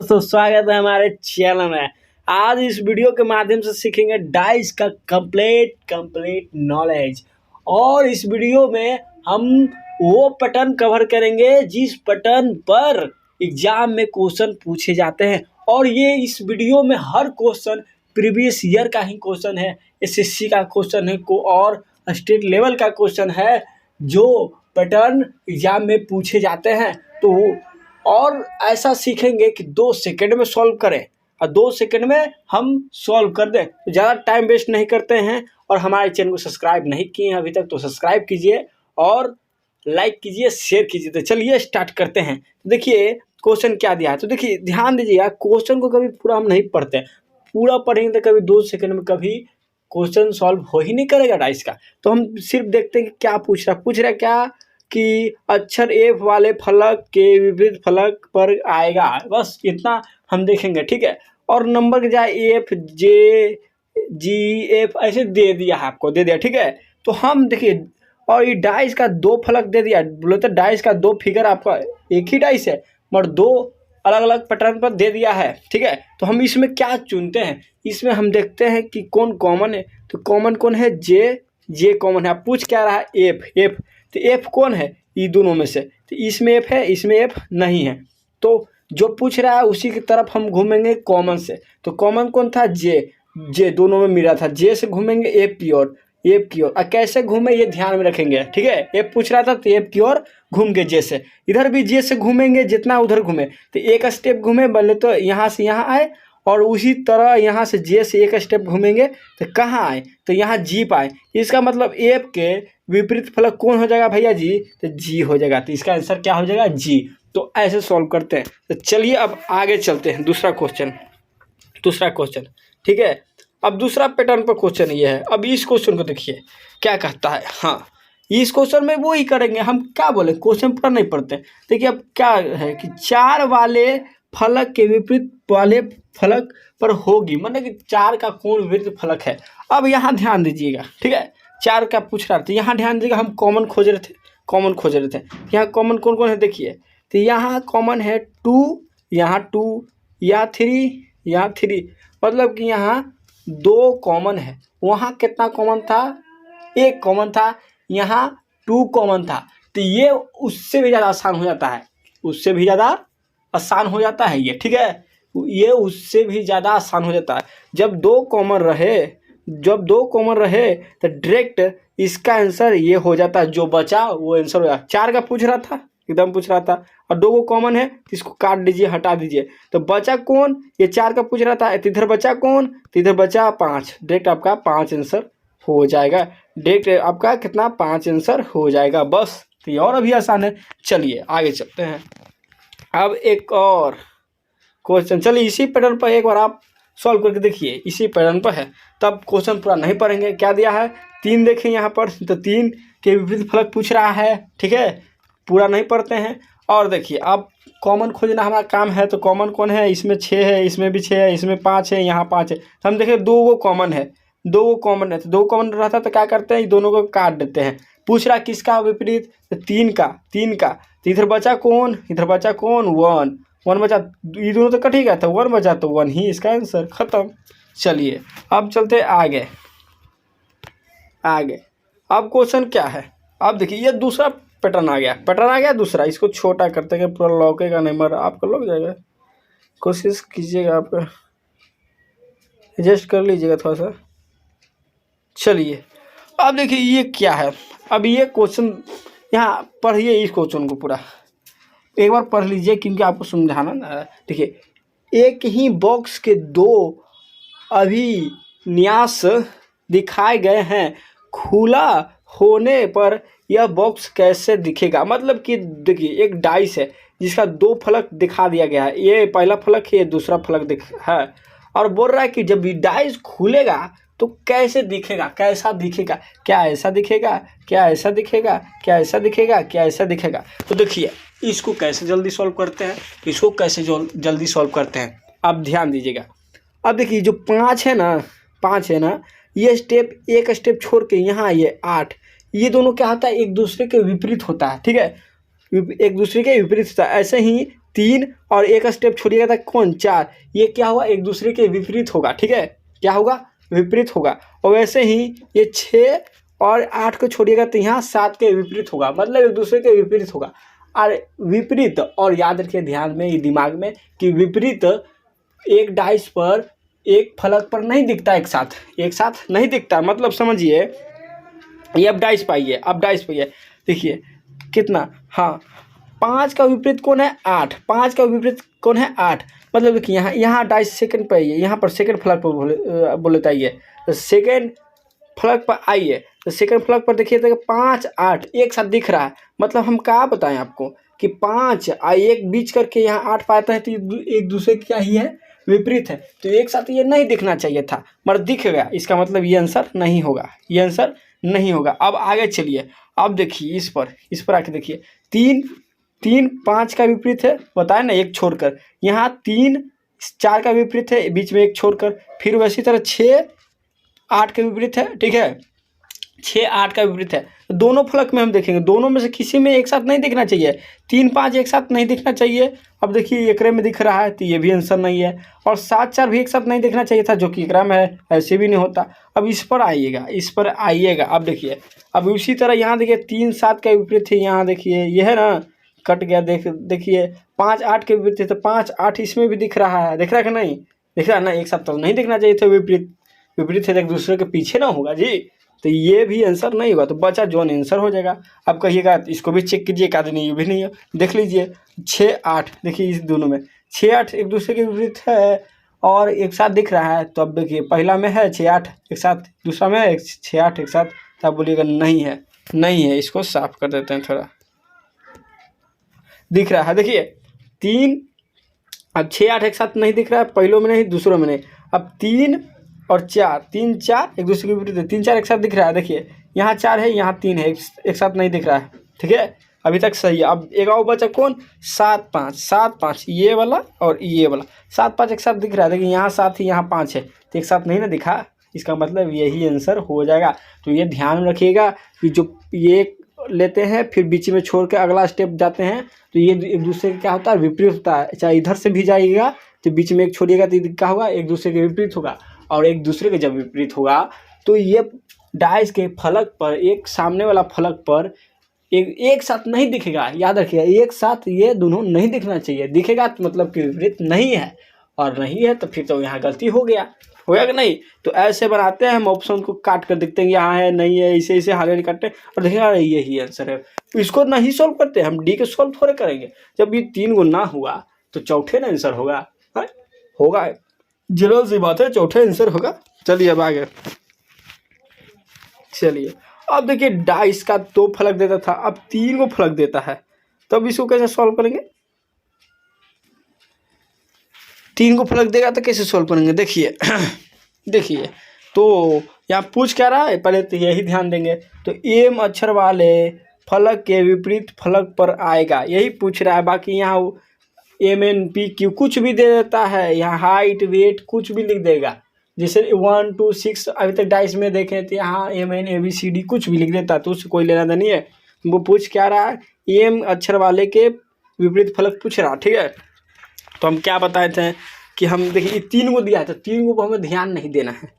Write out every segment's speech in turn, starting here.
दोस्तों, स्वागत है हमारे चैनल में। आज इस वीडियो के माध्यम से सीखेंगे डाइस का कंप्लीट नॉलेज। और इस वीडियो में हम वो पैटर्न कवर करेंगे जिस पैटर्न पर एग्जाम में क्वेश्चन पूछे जाते हैं। और ये इस वीडियो में हर क्वेश्चन प्रीवियस ईयर का ही क्वेश्चन है, एसएससी का क्वेश्चन है और स्टेट लेवल का क्वेश्चन है जो पैटर्न एग्जाम में पूछे जाते हैं। तो और ऐसा सीखेंगे कि 2 सेकंड में सॉल्व करें और 2 सेकंड में हम सॉल्व कर दें। तो ज़्यादा टाइम वेस्ट नहीं करते हैं। और हमारे चैनल को सब्सक्राइब नहीं किए हैं अभी तक तो सब्सक्राइब कीजिए और लाइक कीजिए, शेयर कीजिए। तो चलिए स्टार्ट करते हैं। तो देखिए क्वेश्चन क्या दिया है। तो देखिए ध्यान दीजिएगा, क्वेश्चन को कभी पूरा हम नहीं पढ़ते, पूरा पढ़ेंगे तो कभी 2 सेकंड में कभी क्वेश्चन सॉल्व हो ही नहीं करेगा डाइस का। तो हम सिर्फ देखते हैं कि क्या पूछ रहा है क्या कि अक्षर एफ वाले फलक के विपरीत फलक पर आएगा, बस इतना हम देखेंगे, ठीक है। और नंबर के जाए एफ जे जी एफ ऐसे दे दिया है, आपको दे दिया, ठीक है। तो हम देखिए, और ये डाइस का 2 फलक दे दिया, बोले तो डाइस का 2 फिगर आपका एक ही डाइस है मगर 2 अलग अलग पैटर्न पर दे दिया है, ठीक है। तो हम इसमें क्या चुनते हैं, इसमें हम देखते हैं कि कौन कॉमन है। तो कॉमन कौन है, जे कॉमन है। आप पूछ क्या रहा है, एफ तो एफ कौन है, ये दोनों में से। तो इसमें एफ है, इसमें एफ नहीं है। तो जो पूछ रहा है उसी की तरफ हम घूमेंगे कॉमन से। तो कॉमन कौन था, जे दोनों में मिला था, जे से घूमेंगे एफ की ओर। और कैसे घूमे ये ध्यान में रखेंगे, ठीक है। एफ पूछ रहा था तो एफ की ओर घूम गए जे से। इधर भी जे से घूमेंगे, जितना उधर घूमे तो एक स्टेप घूमे, बोले तो यहाँ से यहाँ आए और उसी तरह यहाँ से जे से एक स्टेप घूमेंगे तो कहाँ आए, तो यहाँ जी पाए। इसका मतलब एफ के विपरीत फलक कौन हो जाएगा भैया जी, तो जी हो जाएगा। तो इसका आंसर क्या हो जाएगा, जी। तो ऐसे सॉल्व करते हैं। तो चलिए अब आगे चलते हैं, दूसरा क्वेश्चन, ठीक है। अब दूसरा पैटर्न पर क्वेश्चन ये है। अब इस क्वेश्चन को देखिए क्या कहता है। हाँ, इस क्वेश्चन में वो ही करेंगे, हम क्या बोले, क्वेश्चन पूरा नहीं पढ़ते। देखिए अब क्या है कि 4 वाले फलक के विपरीत वाले फलक पर होगी, मतलब कि 4 का कौन विपरीत फलक है। अब यहाँ ध्यान दीजिएगा, ठीक है। 4 का पूछ रहा था, यहाँ ध्यान दीजिएगा, हम कॉमन खोज रहे थे। यहाँ कॉमन कौन कौन है देखिए। तो यहाँ कॉमन है 2, यहाँ 2, यहाँ 3, मतलब कि यहाँ 2 कॉमन है। वहाँ कितना कॉमन था, 1 कॉमन था, यहाँ 2 कॉमन था। तो ये उससे भी ज़्यादा आसान हो जाता है, ये, ठीक है। ये उससे भी ज़्यादा आसान हो जाता है। जब 2 कॉमन रहे तो डायरेक्ट इसका आंसर ये हो जाता है, जो बचा वो आंसर हो जाता। 4 का पूछ रहा था, एकदम पूछ रहा था, और 2 को कॉमन है तो इसको काट दीजिए, हटा दीजिए। तो बचा कौन, ये 4 का पूछ रहा था, इधर बचा कौन, तो इधर बचा 5। डायरेक्ट आपका 5 आंसर हो जाएगा, डायरेक्ट आपका कितना 5 आंसर हो जाएगा, बस। तो ये और अभी आसान है। चलिए आगे चलते हैं। अब एक और क्वेश्चन, चलिए इसी पैटर्न पर एक बार आप सॉल्व करके देखिए। इसी पैटर्न पर है, तब क्वेश्चन पूरा नहीं पढ़ेंगे। क्या दिया है, 3 देखें यहाँ पर, तो 3 के विपरीत फलक पूछ रहा है, ठीक है। पूरा नहीं पढ़ते हैं। और देखिए अब कॉमन खोजना हमारा काम है। तो कॉमन कौन है, इसमें 6 है, इसमें भी 6 है, इसमें 5 है, यहाँ 5 है। तो हम देखें 2 कॉमन है, तो 2 कॉमन रहता तो क्या करते हैं, दोनों को काट देते हैं। पूछ रहा किसका विपरीत, तो 3 का। तो इधर बचा कौन, 1 बचा, ये दोनों तो कट ही गया था, 1 बचा तो 1 ही इसका आंसर, खत्म। चलिए अब चलते आगे। अब क्वेश्चन क्या है, अब देखिए ये दूसरा पैटर्न आ गया दूसरा। इसको छोटा करते हैं, पूरा लौकेगा नहीं, मगर आपका लग जाएगा, कोशिश कीजिएगा, आपका एडजस्ट कर लीजिएगा थोड़ा सा। चलिए अब देखिए ये क्या है। अब ये क्वेश्चन यहाँ पढ़िए, इस क्वेश्चन को पूरा एक बार पढ़ लीजिए क्योंकि आपको समझाना ना। देखिए, एक ही बॉक्स के 2 अभिन्यास दिखाए गए हैं, खुला होने पर यह बॉक्स कैसे दिखेगा। मतलब कि देखिए एक डाइस है जिसका 2 फलक दिखा दिया गया है, ये पहला फलक है, ये दूसरा फलक है। और बोल रहा है कि जब ये डाइस खुलेगा तो कैसे दिखेगा, क्या ऐसा दिखेगा। तो देखिए इसको कैसे जल्दी सॉल्व करते हैं, आप ध्यान दीजिएगा। अब देखिए जो 5 है ना, ये स्टेप, एक स्टेप छोड़ के यहाँ ये 8, ये दोनों क्या होता है, एक दूसरे के विपरीत होता है, ठीक है। एक दूसरे के विपरीत होता है। ऐसे ही 3 और एक स्टेप छोड़िएगा था कौन 4, ये क्या हुआ एक दूसरे के विपरीत होगा, ठीक है, क्या होगा विपरीत होगा। और वैसे ही ये 6 और 8 को छोड़िएगा तो यहाँ 7 के विपरीत होगा, मतलब एक दूसरे के विपरीत होगा। और विपरीत, और याद रखिए ध्यान में ये दिमाग में कि विपरीत एक डाइस पर एक फलक पर नहीं दिखता, एक साथ नहीं दिखता। मतलब समझिए ये अब डाइस पाइए, अब डाइस पाइए, देखिए कितना, हाँ 5 का विपरीत कौन है 8, 5 का विपरीत कौन है 8। मतलब देखिए यहाँ डाइस सेकंड पर आइए, यहाँ पर सेकंड फलक पर बोले आइए, तो सेकंड फलक पर आइए, तो सेकंड फ्लैग पर देखिए तो 5 8 एक साथ दिख रहा है। मतलब हम क्या बताएं आपको कि 5 1 बीच करके यहाँ 8 पाता है, तो एक दूसरे की क्या ही है विपरीत है, तो एक साथ ये नहीं दिखना चाहिए था मगर दिख गया, इसका मतलब ये आंसर नहीं होगा, ये आंसर नहीं होगा। अब आगे चलिए, अब देखिए इस पर आके देखिए 3 5 का विपरीत है, बताए ना एक छोड़कर, यहाँ 3 4 का विपरीत है, बीच में एक छोड़कर, फिर वैसी तरह 6 8 के विपरीत है, ठीक है 6 8 का विपरीत है। दोनों फलक में हम देखेंगे, दोनों में से किसी में एक साथ नहीं दिखना चाहिए, 3 5 एक साथ नहीं दिखना चाहिए। अब देखिए एकरे में दिख रहा है तो ये भी आंसर नहीं है, और 7 4 भी एक साथ नहीं दिखना चाहिए था जो कि एकरा में है, ऐसे भी नहीं होता। अब इस पर आइएगा, अब देखिए अब उसी तरह यहाँ देखिए 3 7 का विपरीत है, यहाँ देखिए ये है ना कट गया, देखिए 5 8 के विपरीत है, तो 5 8 इसमें भी दिख रहा है, दिख रहा है कि नहीं दिख रहा है ना, एक साथ तो नहीं दिखना चाहिए था, विपरीत है, एक दूसरे के पीछे ना होगा जी, तो ये भी आंसर नहीं होगा, तो बचा जॉन आंसर हो जाएगा। अब कहिएगा इसको भी चेक कीजिए, एक आदमी ये भी नहीं है, देख लीजिए 6 8, देखिए इस दोनों में 6 8 एक दूसरे के विपरीत है और एक साथ दिख रहा है, तो अब देखिए पहला में है 6 8 एक साथ, दूसरा में है 6 8 एक साथ, तो आप बोलिएगा नहीं है, इसको साफ कर देते हैं थोड़ा, दिख रहा है देखिए 3, अब 6 8 एक साथ नहीं दिख रहा है, पहलों में नहीं दूसरों में नहीं, अब 3 और 4 3 4 एक दूसरे के विपरीत है, 3 4 एक साथ दिख रहा है, देखिए यहाँ 4 है यहाँ 3 है, एक साथ नहीं दिख रहा है, ठीक है अभी तक सही है। अब एक और बचा कौन 7 5 ये वाला और ये वाला, 7 5 एक साथ दिख रहा है, देखिए यहाँ 7 है यहाँ 5 है, तो एक साथ नहीं ना दिखा, इसका मतलब यही आंसर हो जाएगा। तो ये ध्यान रखिएगा कि जो ये लेते हैं फिर बीच में छोड़ के अगला स्टेप जाते हैं, तो ये एक दूसरे का क्या होता है विपरीत होता है, चाहे इधर से भी जाइएगा तो बीच में एक छोड़िएगा तो क्या होगा एक दूसरे के विपरीत होगा, और एक दूसरे के जब विपरीत होगा तो ये डाइस के फलक पर एक सामने वाला फलक पर एक साथ नहीं दिखेगा, याद रखिएगा एक साथ ये दोनों नहीं दिखना चाहिए, दिखेगा तो मतलब कि विपरीत नहीं है, और नहीं है तो फिर तो यहाँ गलती होगा कि नहीं। तो ऐसे बनाते हैं हम, ऑप्शन को काट कर देखते हैं यहाँ है नहीं है, इसे हाले काटते हैं और देखिएगा यही आंसर है। इसको नहीं सॉल्व करते हम, डी के सॉल्व थोड़े करेंगे, जब ये 3 गो ना हुआ तो चौथे ना आंसर होगा, होगा जरूर सी बात है, चौथे आंसर होगा। चलिए अब आगे चलिए, अब देखिए डाइस का 2 फलक देता था, अब 3 को फलक देता है, तब इसको कैसे सॉल्व करेंगे, 3 को फलक देगा तो कैसे सॉल्व करेंगे, देखिए तो यहाँ पूछ क्या रहा है, पहले तो यही ध्यान देंगे, तो एम अक्षर वाले फलक के विपरीत फलक पर आएगा, यही पूछ रहा है। बाकी यहाँ एम एन पी क्यू कुछ भी दे देता है, यहाँ हाइट वेट कुछ भी लिख देगा, जैसे 1 2 6 अभी तक डाइस में देखें तो यहाँ M N A B C D कुछ भी लिख देता है, तो उससे कोई लेना देना नहीं है। वो पूछ क्या रहा है, एम अक्षर वाले के विपरीत फलक पूछ रहा, ठीक है। तो हम क्या बताए थे कि हम देखिए 3 को दिया है, तो 3 को हमें ध्यान नहीं देना है,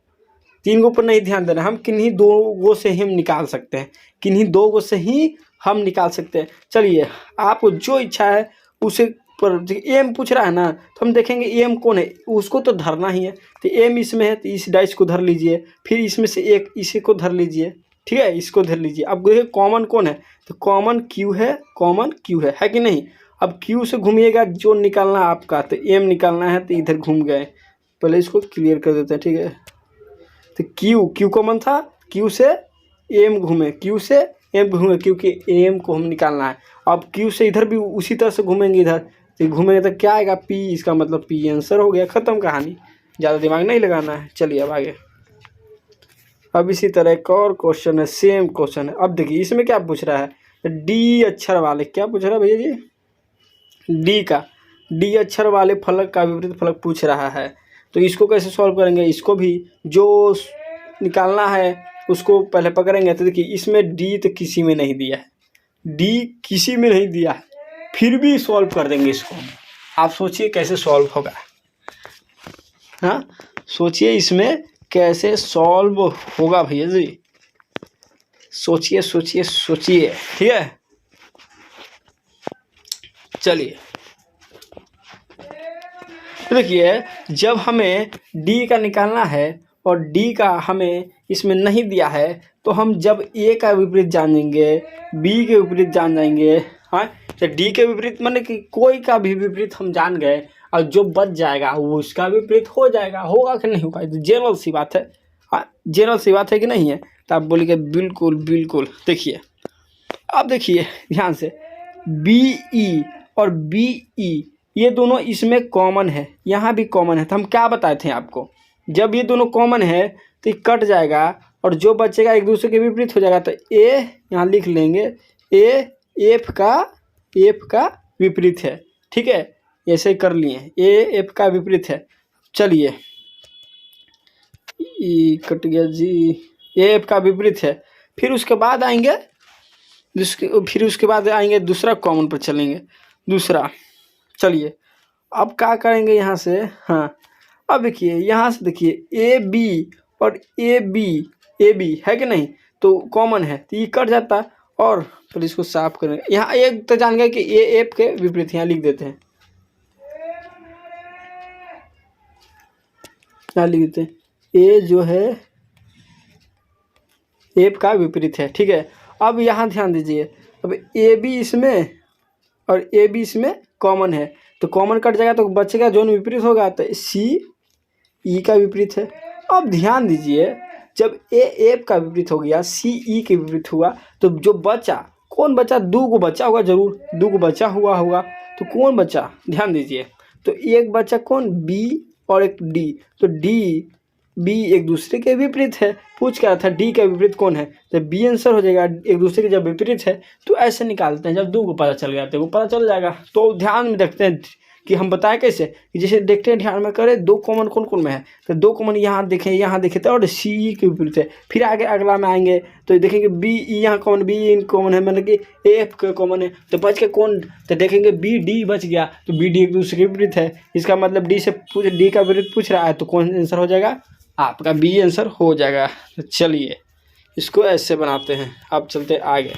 3 को पर नहीं ध्यान देना, हम किन्हीं 2 गो से ही हम निकाल सकते हैं, किन्हीं 2 गो से ही हम निकाल सकते हैं। चलिए आपको जो इच्छा है उसे पर, एम पूछ रहा है ना, तो हम देखेंगे एम कौन है, उसको तो धरना ही है, तो एम इसमें है तो इस डाइस को धर लीजिए, फिर इसमें से एक इसी को धर लीजिए, ठीक है इसको धर लीजिए। अब देखिए कॉमन कौन है, तो कॉमन क्यू है कि नहीं। अब क्यू से घूमिएगा जो निकालना आपका, तो एम निकालना है तो इधर घूम गए, पहले इसको क्लियर कर देते हैं, ठीक है। तो क्यू कॉमन था, क्यू से एम घूमे, क्योंकि एम को हम निकालना है। अब क्यू से इधर भी उसी तरह से घूमेंगे, इधर तो घूमेंगे तो क्या आएगा पी, इसका मतलब पी आंसर हो गया, ख़त्म कहानी, ज़्यादा दिमाग नहीं लगाना है। चलिए अब आगे, अब इसी तरह एक और क्वेश्चन है, सेम क्वेश्चन है। अब देखिए इसमें क्या पूछ रहा है, डी अक्षर वाले, क्या पूछ रहा है भैया जी, डी अक्षर वाले फलक का विपरीत फलक पूछ रहा है, तो इसको कैसे सॉल्व करेंगे, इसको भी जो निकालना है उसको पहले पकड़ेंगे। तो देखिए इसमें डी तो किसी में नहीं दिया है, फिर भी सॉल्व कर देंगे इसको, आप सोचिए कैसे सॉल्व होगा। हाँ, सोचिए इसमें कैसे सॉल्व होगा भैया जी, सोचिए सोचिए सोचिए। ठीक है, चलिए देखिए, जब हमें डी का निकालना है और डी का हमें इसमें नहीं दिया है, तो हम जब ए का विपरीत जानेंगे, बी के विपरीत जान जाएंगे। हाँ, तो डी के विपरीत माने कि कोई का भी विपरीत हम जान गए, और जो बच जाएगा वो उसका विपरीत हो जाएगा। होगा कि नहीं होगा, जनरल सी बात है। हाँ, जनरल सी बात है कि नहीं है। तो आप बोलिए बिल्कुल बिल्कुल। देखिए, अब देखिए ध्यान से, बी ई और बी ई ये दोनों इसमें कॉमन है, यहाँ भी कॉमन है। तो हम क्या बताए थे आपको, जब ये दोनों कॉमन है तो ये कट जाएगा और जो बचेगा एक दूसरे के विपरीत हो जाएगा। तो ए यहाँ लिख लेंगे, ए एफ का विपरीत है। ठीक है, ऐसे कर लिए, ए एफ का विपरीत है। चलिए, ई कट गया जी, ए एफ का विपरीत है। फिर उसके बाद आएंगे दूसरा कॉमन पर चलेंगे, दूसरा। चलिए, अब क्या करेंगे यहाँ से। हाँ, अब देखिए यहाँ से, देखिए ए बी और ए बी है कि नहीं, तो कॉमन है, तो ये कट जाता। और फिर इसको साफ करेंगे। यहाँ एक तो जान गए कि ए एफ के विपरीत, यहाँ लिख देते हैं, क्या लिख देते हैं, ए जो है एफ का विपरीत है। ठीक है, अब यहाँ ध्यान दीजिए, अब ए बी इसमें और ए बी इसमें कॉमन है, तो कॉमन कट जाएगा तो बचेगा जो विपरीत होगा, तो सी ई का विपरीत है। अब ध्यान दीजिए, जब ए एफ का विपरीत हो गया, सी ई के विपरीत हुआ, तो जो बचा, कौन बचा, दो को बचा होगा, जरूर दो को बचा हुआ होगा। तो कौन बचा, ध्यान दीजिए, तो एक बचा कौन, बी और एक डी। तो डी बी एक दूसरे के विपरीत है। पूछ क्या था, डी का विपरीत कौन है, तो बी आंसर हो जाएगा। एक दूसरे के जब विपरीत है तो ऐसे निकालते हैं, जब दो को पता चल गया तो वो पता चल जाएगा। तो ध्यान में देखते हैं कि हम बताएं कैसे, कि जैसे देखते हैं, ध्यान में करें, दो कॉमन कौन कौन में है, तो दो कॉमन यहाँ देखें तो, और सी ई के विपरीत है। फिर आगे अगला में आएंगे तो देखेंगे बी ई यहाँ कॉमन, बी इन कॉमन है, मतलब कि ए एफ का कॉमन है, तो बच के कौन, तो देखेंगे बी डी बच गया, तो बी डी एक दूसरे के विपरीत है। इसका मतलब डी से डी का विपरीत पूछ रहा है, तो कौन आंसर हो जाएगा, आपका बी आंसर हो जाएगा। तो चलिए इसको ऐसे बनाते हैं। अब चलते आगे।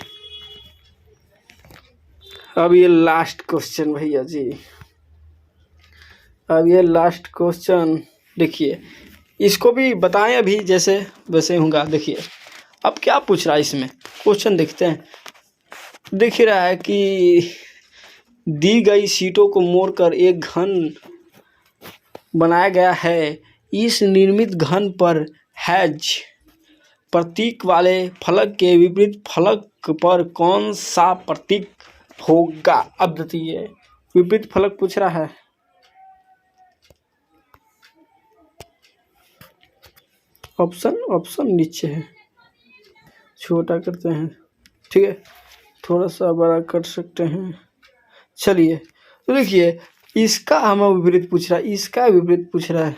अब ये लास्ट क्वेश्चन भैया जी, अब ये लास्ट क्वेश्चन देखिए, इसको भी बताएं अभी जैसे वैसे होगा। देखिए अब क्या पूछ रहा है इसमें, क्वेश्चन देखते हैं। दिख रहा है कि दी गई सीटों को मोड़कर एक घन बनाया गया है। इस निर्मित घन पर हैज प्रतीक वाले फलक के विपरीत फलक पर कौन सा प्रतीक होगा। अब देखिए, विपरीत फलक पूछ रहा है। ऑप्शन नीचे है, छोटा करते हैं, ठीक है, थोड़ा सा बड़ा कर सकते हैं। चलिए, तो देखिए इसका हमें विपरीत पूछ रहा है, इसका विपरीत पूछ रहा है,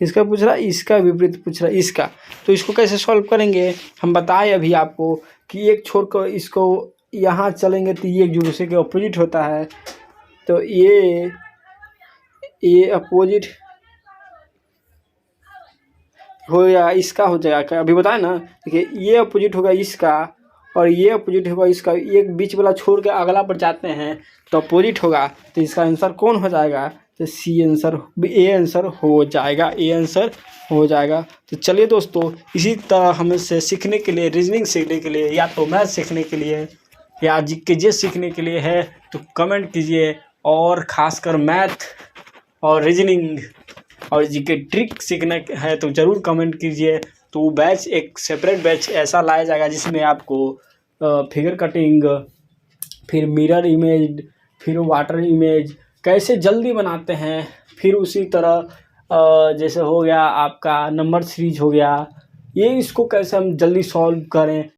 इसका पूछ रहा है, इसका विपरीत पूछ रहा है, इसका। तो इसको कैसे सॉल्व करेंगे, हम बताएं अभी आपको कि एक छोड़कर इसको यहाँ चलेंगे तो ये एक दूसरे के अपोजिट होता है। तो ये अपोजिट हो जाएगा, इसका हो जाएगा क्या, अभी बताए ना। देखिए ये अपोजिट होगा इसका और ये अपोजिट होगा इसका, एक बीच वाला छोड़ के अगला पर जाते हैं तो अपोजिट होगा। तो इसका आंसर कौन हो जाएगा, तो सी आंसर, ए आंसर हो जाएगा, ए आंसर हो जाएगा। तो चलिए दोस्तों, इसी तरह हमें से सीखने के लिए, रीजनिंग सीखने के लिए, या तो मैथ सीखने के लिए या जीके सीखने के लिए है तो कमेंट कीजिए। और ख़ासकर मैथ और रीजनिंग और जीके ट्रिक सीखना है तो ज़रूर कमेंट कीजिए। तो बैच, एक सेपरेट बैच ऐसा लाया जाएगा जिसमें आपको फिगर कटिंग, फिर मिरर इमेज, फिर वाटर इमेज कैसे जल्दी बनाते हैं, फिर उसी तरह जैसे हो गया आपका नंबर सीरीज हो गया, ये इसको कैसे हम जल्दी सॉल्व करें